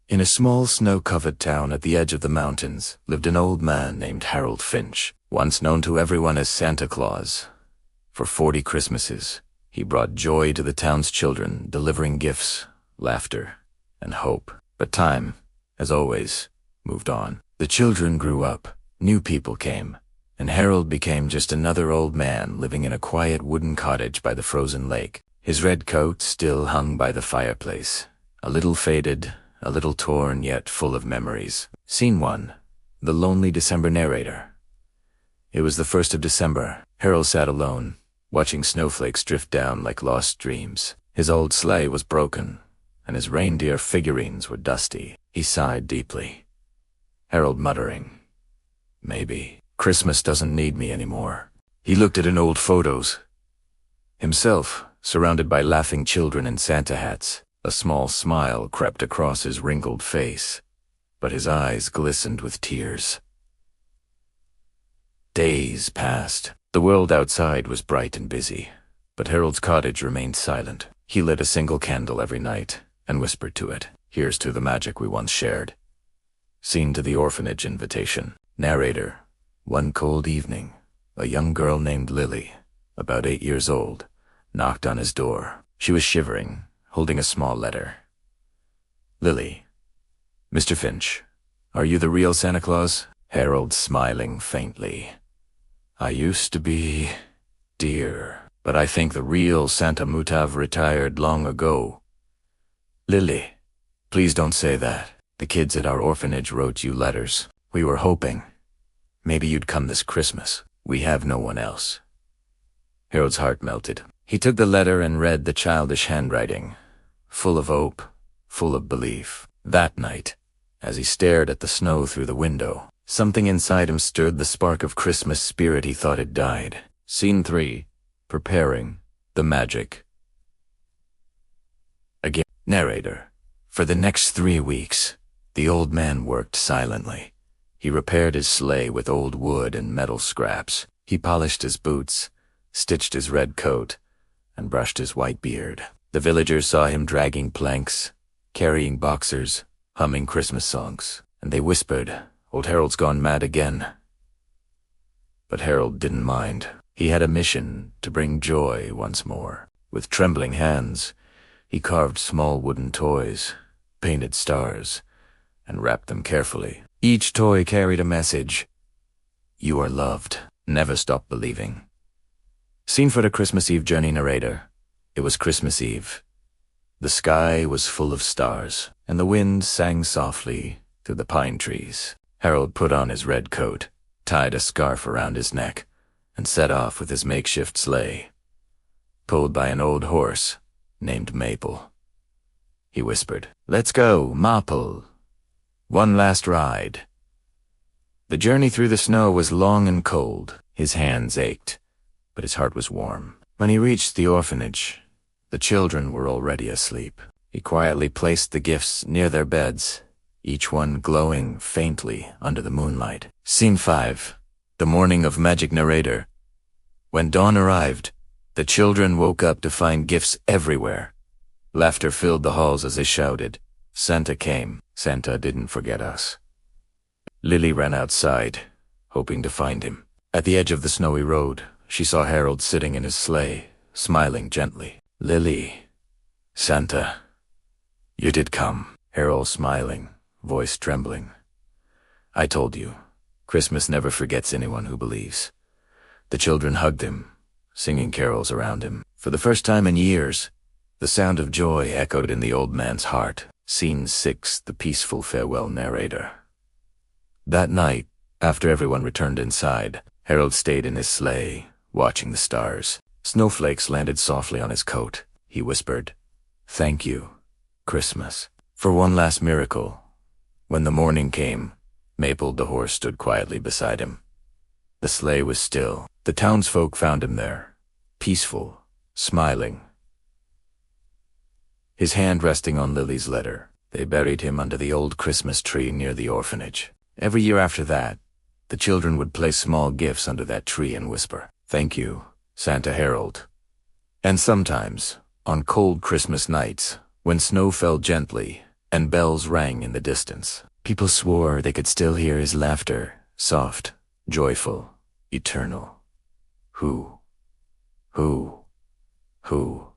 In a small snow-covered town at the edge of the mountains lived an old man named Harold Finch, once known to everyone as Santa Claus. For 40 Christmases, he brought joy to the town's children, delivering gifts, laughter, and hope. But time, as always, moved on. The children grew up, new people came, and Harold became just another old man living in a quiet wooden cottage by the frozen lake. His red coat still hung by the fireplace, a little faded, a little torn, yet full of memories. Scene 1. The Lonely December Narrator. It was the 1st of December. Harold sat alone, watching snowflakes drift down like lost dreams. His old sleigh was broken, and his reindeer figurines were dusty. He sighed deeply. Harold muttering, "Maybe Christmas doesn't need me anymore." He looked at an old photos. Himself, surrounded by laughing children in Santa hats. A small smile crept across his wrinkled face, but his eyes glistened with tears. Days passed. The world outside was bright and busy, but Harold's cottage remained silent. He lit a single candle every night and whispered to it, "Here's to the magic we once shared." Scene to the orphanage invitation. Narrator. One cold evening, a young girl named Lily, about 8 years old, knocked on his door. She was shivering, holding a small letter. Lily. "Mr. Finch, are you the real Santa Claus?" Harold smiling faintly. "I used to be, dear, but I think the real Santa Mutav retired long ago." "Lily, please don't say that. The kids at our orphanage wrote you letters. We were hoping maybe you'd come this Christmas. We have no one else." Harold's heart melted. He took the letter and read the childish handwriting, full of hope, full of belief. That night, as he stared at the snow through the window, something inside him stirred the spark of Christmas spirit he thought had died. Scene 3. Preparing the magic. Again. Narrator. For the next 3 weeks, the old man worked silently. He repaired his sleigh with old wood and metal scraps. He polished his boots, stitched his red coat, and brushed his white beard. The villagers saw him dragging planks, carrying boxers, humming Christmas songs, and they whispered, "Old Harold's gone mad again." But Harold didn't mind. He had a mission to bring joy once more. With trembling hands, he carved small wooden toys, painted stars, and wrapped them carefully. Each toy carried a message. "You are loved. Never stop believing." Scene for the Christmas Eve journey. Narrator. It was Christmas Eve. The sky was full of stars, and the wind sang softly through the pine trees. Harold put on his red coat, tied a scarf around his neck, and set off with his makeshift sleigh, pulled by an old horse named Maple. He whispered, "Let's go, Maple. One last ride." The journey through the snow was long and cold. His hands ached, but his heart was warm. When he reached the orphanage, the children were already asleep. He quietly placed the gifts near their beds, each one glowing faintly under the moonlight. Scene 5. The morning of magic. Narrator. When dawn arrived, the children woke up to find gifts everywhere. Laughter filled the halls as they shouted, "Santa came. Santa didn't forget us." Lily ran outside, hoping to find him. At the edge of the snowy road, she saw Harold sitting in his sleigh, smiling gently. "Lily, Santa, you did come." Harold smiling, voice trembling. "I told you, Christmas never forgets anyone who believes." The children hugged him, singing carols around him. For the first time in years, the sound of joy echoed in the old man's heart. Scene 6. The peaceful farewell. Narrator. That night, after everyone returned inside, Harold stayed in his sleigh, watching the stars. Snowflakes landed softly on his coat. He whispered, "Thank you, Christmas, for one last miracle." When the morning came, Maple the horse stood quietly beside him. The sleigh was still. The townsfolk found him there, peaceful, smiling, his hand resting on Lily's letter. They buried him under the old Christmas tree near the orphanage. Every year after that, the children would place small gifts under that tree and whisper, "Thank you, Santa Harold." And sometimes, on cold Christmas nights, when snow fell gently and bells rang in the distance. People swore they could still hear his laughter, soft, joyful, eternal. Who? Who?